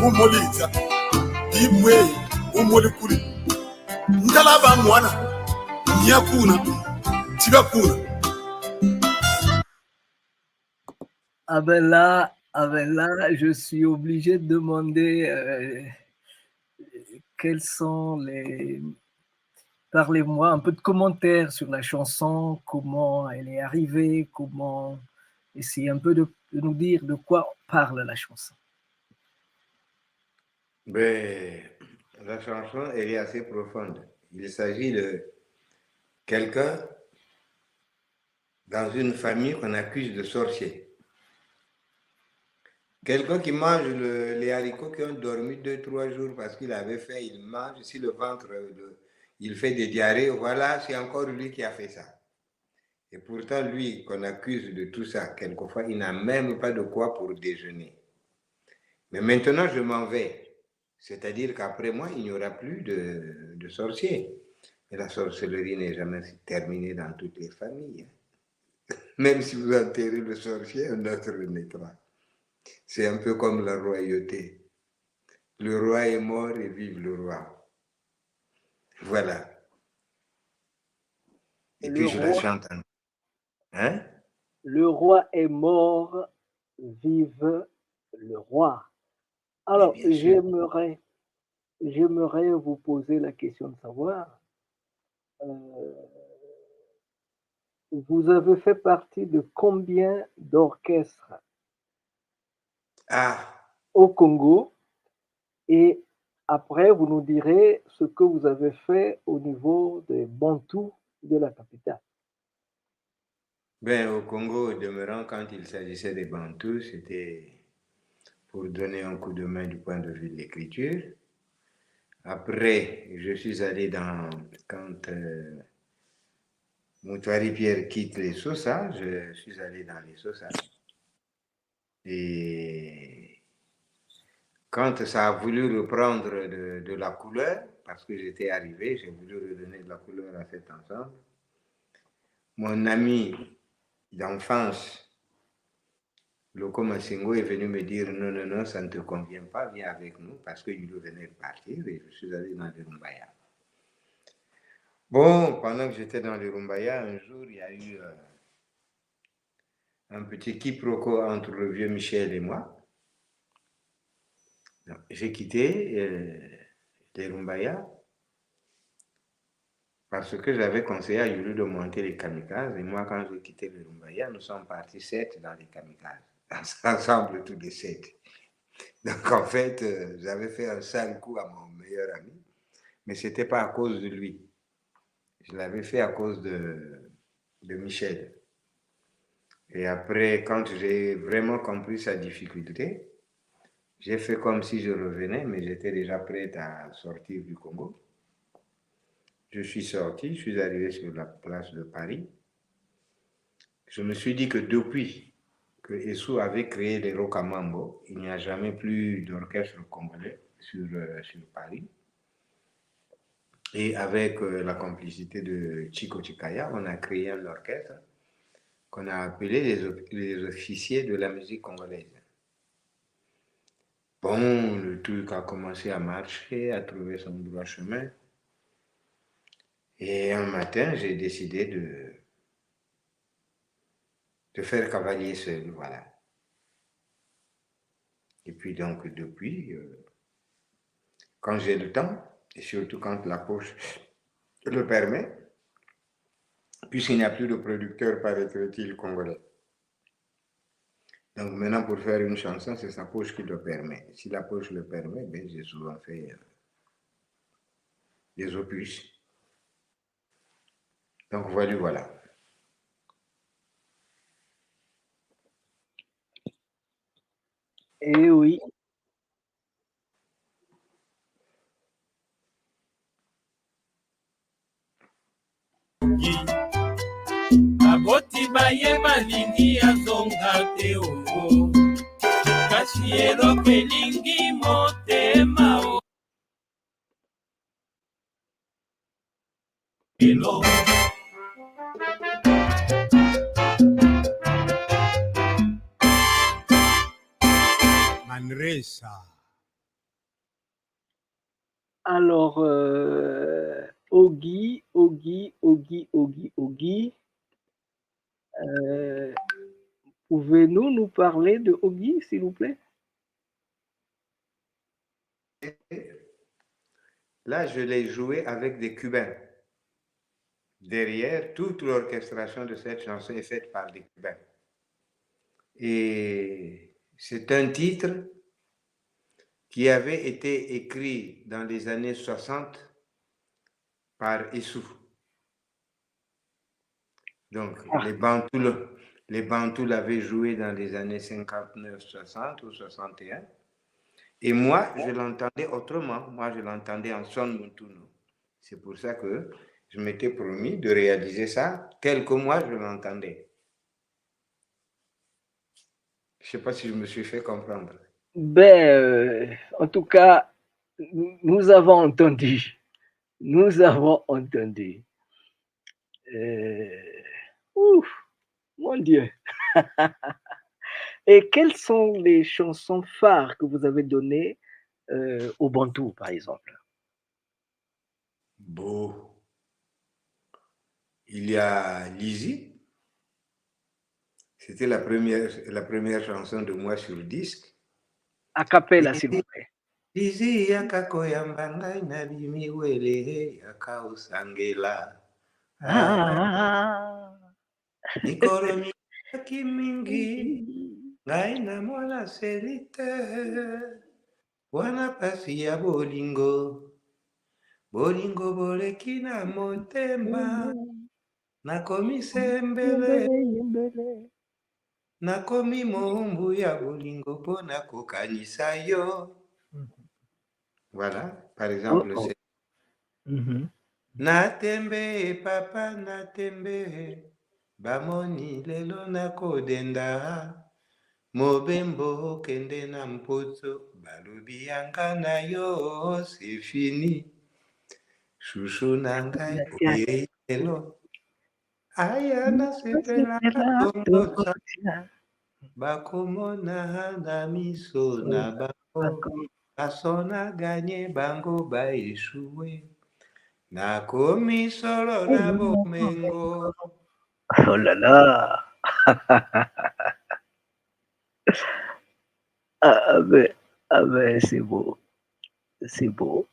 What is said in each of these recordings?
Mumoliza, Imwe, Umolikuri, Ndalaba Mwana, Nyakuna, Tigakuna. Ah ben là, je suis obligé de demander quels sont les... Parlez-moi un peu de commentaires sur la chanson, comment elle est arrivée, comment... Essayez un peu de nous dire de quoi parle la chanson. Ben, la chanson, elle est assez profonde. Il s'agit de quelqu'un dans une famille qu'on accuse de sorcier. Quelqu'un qui mange les haricots qui ont dormi 2-3 jours parce qu'il avait faim, il mange. Si le ventre, il fait des diarrhées, voilà, c'est encore lui qui a fait ça. Et pourtant, lui qu'on accuse de tout ça, quelquefois, il n'a même pas de quoi pour déjeuner. Mais maintenant, je m'en vais. C'est-à-dire qu'après moi, il n'y aura plus de sorciers. Mais la sorcellerie n'est jamais terminée dans toutes les familles. Même si vous enterrez le sorcier, un autre naîtra. C'est un peu comme la royauté. Le roi est mort et vive le roi. Voilà. Et puis je la chante. Hein? Le roi est mort, vive le roi. Alors, j'aimerais vous poser la question de savoir, vous avez fait partie de combien d'orchestres au Congo? Et après, vous nous direz ce que vous avez fait au niveau des Bantous de la capitale. Ben, au Congo, au demeurant, quand il s'agissait des Bantous, c'était pour donner un coup de main du point de vue de l'écriture. Après, je suis allé quand Moutouari Pierre quitte les Sosa, je suis allé dans les Sosa. Et quand ça a voulu reprendre de la couleur, parce que j'étais arrivé, j'ai voulu redonner de la couleur à cet ensemble, mon ami d'enfance, Loko Massingo, est venu me dire non, ça ne te convient pas, viens avec nous, parce que Yulo venait de partir et je suis allé dans le Rumbaya. Bon, pendant que j'étais dans le Rumbaya, un jour, il y a eu un petit quiproquo entre le vieux Michel et moi. J'ai quitté les Rumbaya parce que j'avais conseillé à Yulu de monter les kamikazes. Et moi, quand j'ai quitté le Rumbaya, nous sommes partis 7 dans les kamikazes. Ensemble, tous les 7. Donc, en fait, j'avais fait un sale coup à mon meilleur ami. Mais ce n'était pas à cause de lui. Je l'avais fait à cause de Michel. Et après, quand j'ai vraiment compris sa difficulté, j'ai fait comme si je revenais, mais j'étais déjà prête à sortir du Congo. Je suis sorti, je suis arrivé sur la place de Paris. Je me suis dit que depuis que Essou avait créé les Rocamambo, il n'y a jamais plus d'orchestre congolais sur Paris. Et avec la complicité de Chico Chikaya, on a créé un orchestre qu'on a appelé les officiers de la musique congolaise. Bon, le truc a commencé à marcher, à trouver son droit chemin. Et un matin, j'ai décidé de faire cavalier seul, voilà. Et puis donc, depuis, quand j'ai le temps, et surtout quand la poche le permet, puisqu'il n'y a plus de producteur, paraît-il, congolais. Donc maintenant, pour faire une chanson, c'est sa poche qui le permet. Si la poche le permet, ben, j'ai souvent fait des opus. Donc voilà. Eh oui. Aboti baye balingi azonga te ongo kasi eloko elingi motema o elo Manresa Alors, Ogi, Ogi, Ogi, Ogi, Ogi. Pouvez-vous nous parler de Ogi, s'il vous plaît? Là, je l'ai joué avec des Cubains. Derrière, toute l'orchestration de cette chanson est faite par des Cubains. Et c'est un titre qui avait été écrit dans les années 60 par Issou. Donc, les Bantous l'avaient joué dans les années 59, 60 ou 61. Et moi, je l'entendais autrement. Moi, je l'entendais en son montuno. C'est pour ça que je m'étais promis de réaliser ça tel que moi, je l'entendais. Je ne sais pas si je me suis fait comprendre. Ben, en tout cas, nous avons entendu. Nous avons entendu. Ouf, mon Dieu. Et quelles sont les chansons phares que vous avez données au Bantou, par exemple? Bon. Il y a Lizzie. C'était la première chanson de moi sur disque. A cappella, s'il vous plaît. Lizzie yakakoyamba ngai na bimiwele yakausangela. Mikolo miyaki mingi ngai na mwana selite wana pasi ya bolingo bolingo boleki na motema nakomi sembele nakomi moumbu ya bolingo mpo nakokanisa yo. Voilà, par exemple, c'est Natembe papa natembe bamoni lelo nakodenda mobembo kende na mpoto balobi yanga na yo c'est fini chouchou na ngai oye lelo aya nasepela tokosa bakomona na miso na bango basona ganye bango baeshue nakomi solo na bomengo. Oh là là. Ah ben, c'est beau. C'est beau.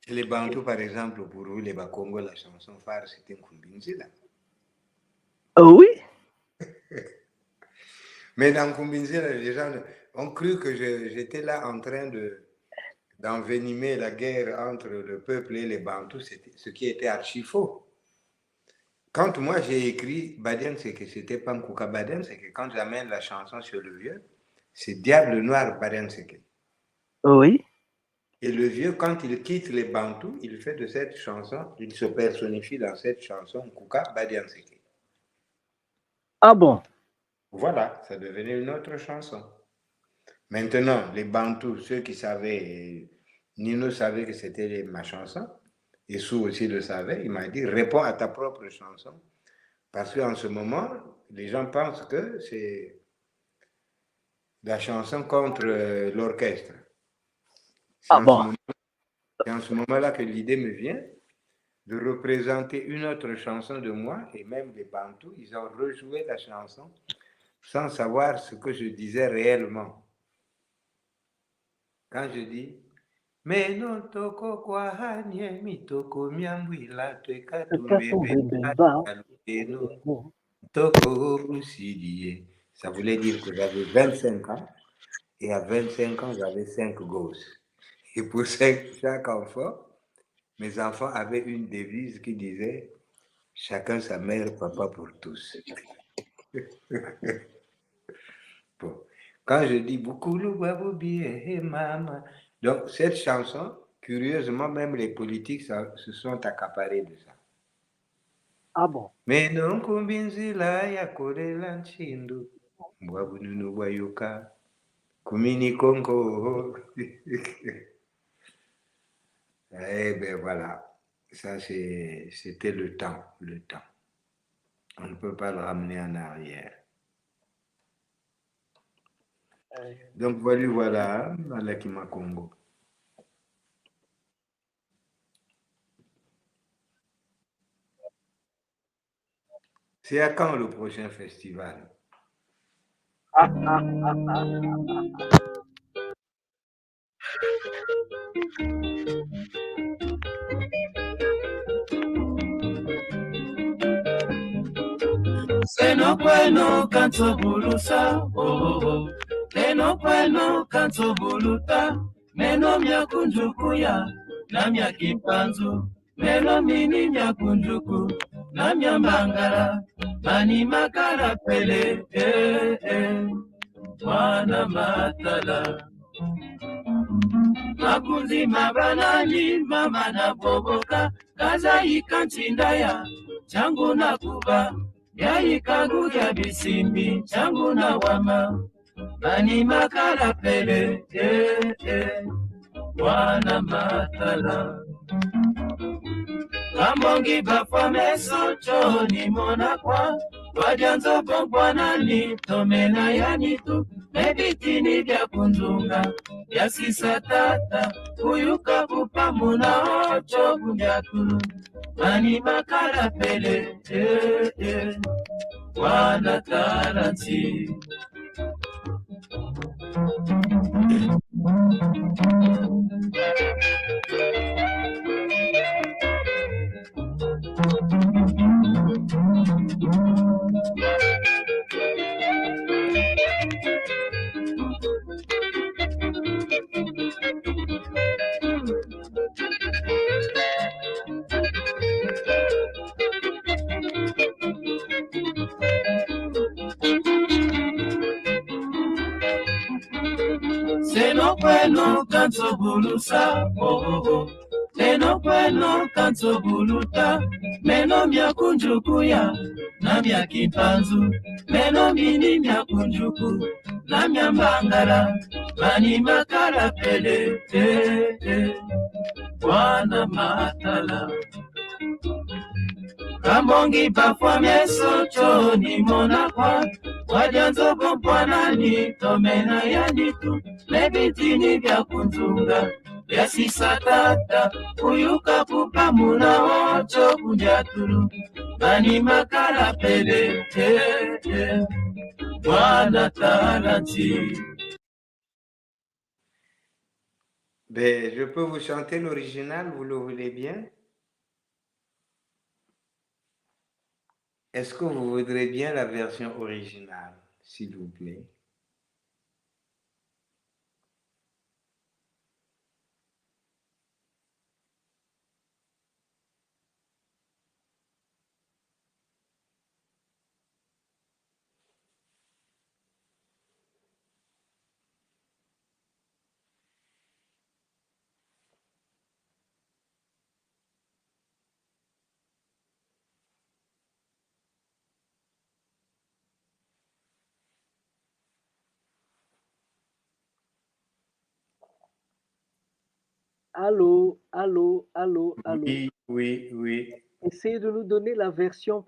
Les Bantous, par exemple, pour eux, les Bakongo, la chanson phare, c'était Nkumbinzila. Oh oui? Mais dans Nkumbinzila, les gens ont cru que j'étais là en train d'envenimer la guerre entre le peuple et les Bantous, ce qui était archi faux. Quand moi j'ai écrit Badian, c'est que c'était pas Nkouka Badian, c'est que quand j'amène la chanson sur le vieux, c'est Diable Noir Badian Seke. Oui. Et le vieux, quand il quitte les Bantous, il fait de cette chanson, il se personnifie dans cette chanson Nkouka Badian Seke. Ah bon? Voilà, ça devenait une autre chanson. Maintenant, les Bantous, ceux qui savaient, Nino savait que c'était ma chanson, et Sou aussi le savait, il m'a dit, réponds à ta propre chanson. Parce qu'en ce moment, les gens pensent que c'est la chanson contre l'orchestre. C'est en ce moment-là que l'idée me vient de représenter une autre chanson de moi, et même les Bantous, ils ont rejoué la chanson sans savoir ce que je disais réellement. Quand je dis mais non toko kwa hanye mitoko miambwila tweka tumbebe toko usidie. Ça voulait dire que j'avais 25 ans et à 25 ans j'avais 5 gosses. Et pour chaque enfant, mes enfants avaient une devise qui disait chacun sa mère, papa pour tous. Bon. Quand je dis Boukoulou Baboubi et maman, donc cette chanson, curieusement, même les politiques se sont accaparés de ça. Ah bon? Mais non kumbinzila ya kolela nchindu mbwabununu bwayuka kumini kongo. Eh bien voilà, ça c'était le temps. On ne peut pas le ramener en arrière. Donc voilà, Malaki Makongo. C'est à quand le prochain festival? Seno kweno kanto bulusa, oh oh. Seno kweno kanto buluta, meno mya kunjukuya, na mya kipanzu, meno mini mya kunjuku, na mya mangala, mani makala pele, mwana matala. Makunzi mabanani, mama na boboka, kaza ikantindaya, changu na kuba. Yaikagu ya bisimbi changu na wama mani makala pele wana matala Ambongi bafwa meso choni mona kwa wajanzo bongwana ni tomena yani tu mebitini vya kunzunga ya sisa tata kuyuka kupamuna ocho kunjakulu mani makala pele wana taranti Seno kweno kanto bulusa, oh oh oh. Seno kweno kanto buluta, meno mya kunjukuya, na mya kipanzu, meno mini mya kunjuku, na mya mbangala, mani makala pele, wana matala. Kambongi bafwa meso choni mona kwa wajanzo kompwanani tomena yanitu mebitini vya kunzunga vya sisa tata kuyuka kupamuna ocho kunjatulu mani makala pele wana taranti. Ben, je peux vous chanter l'original, vous le voulez bien? Est-ce que vous voudrez bien la version originale, s'il vous plaît? Allô, allô, allô, allô. Oui, oui, oui. Essayez de nous donner la version,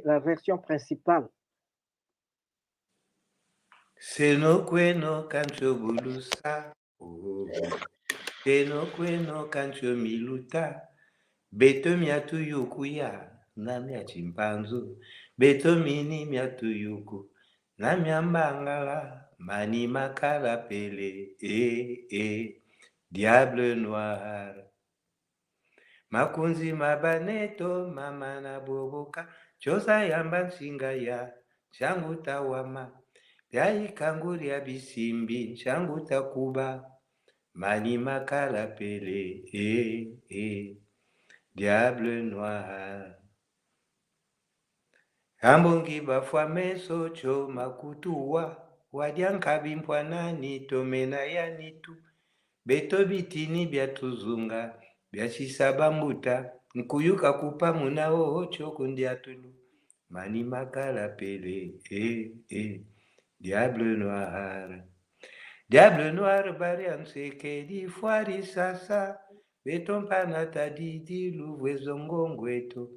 la version principale. Seno kweno kancho bulusa, oh, seno kweno kancho miluta, beto miatu yukuya, na mia chimpanzu, beto mini miatu yuku, na mia mbangala, mani makala pele, diable noir. Makunzi mabaneto, mama na boboka, chosa yamba nsinga ya, changu tawama, Yai kanguri ya bisimbi, changu takuba, mani makala pele, diable noir. Ambongi bafwa meso cho makutuwa, wadianka bimpwanani tomena yanitu, beto bitini bya tuzunga, bya shisaba mbuta, nkuyuka kupa muna ocho kundiatulu, mani makala pele, Diable noir, diable noir, barian seke di fuari sasa, beton panata di luwe zongongweto,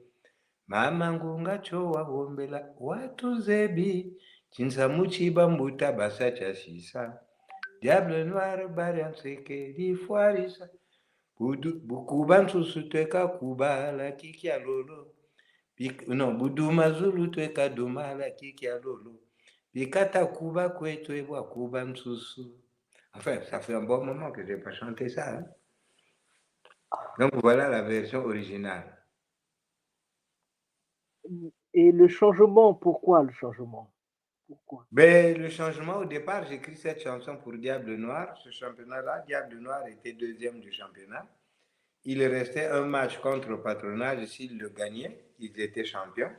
mama ngunga chowa wombela watu zebi, chinsa muchiba mbuta basa chasisa, diable noir, barian seke di fuari sasa, bukuba nsusuteka kuba la kikia lolo, Non, Buduma Zulu Tweka Duma la Kiki Alolo. Pikata Kuba Kwetu Kuba Msusu. Enfin, ça fait un bon moment que je n'ai pas chanté ça. Hein? Donc voilà la version originale. Et le changement, pourquoi le changement? Pourquoi? Ben, le changement, au départ, j'ai écrit cette chanson pour Diable Noir. Ce championnat-là, Diable Noir était deuxième du championnat. Il restait un match contre le Patronage. S'ils le gagnaient, ils étaient champions.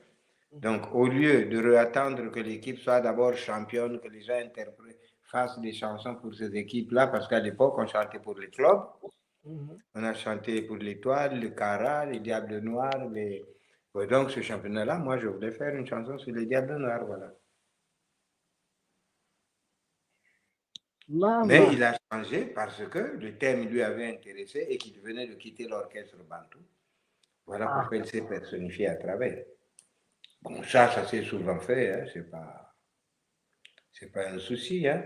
Donc, au lieu de réattendre que l'équipe soit d'abord championne, que les gens fassent des chansons pour ces équipes-là, parce qu'à l'époque, on chantait pour les clubs. On a chanté pour l'Étoile, le Cara, les Diables Noirs. Ouais, donc, ce championnat-là, moi, je voulais faire une chanson sur les Diables Noirs, voilà. Mama. Mais il a changé parce que le thème lui avait intéressé et qu'il venait de quitter l'orchestre bantou. Voilà pourquoi il s'est personnifié à travers. Bon, ça s'est souvent fait, hein, c'est pas un souci. Hein.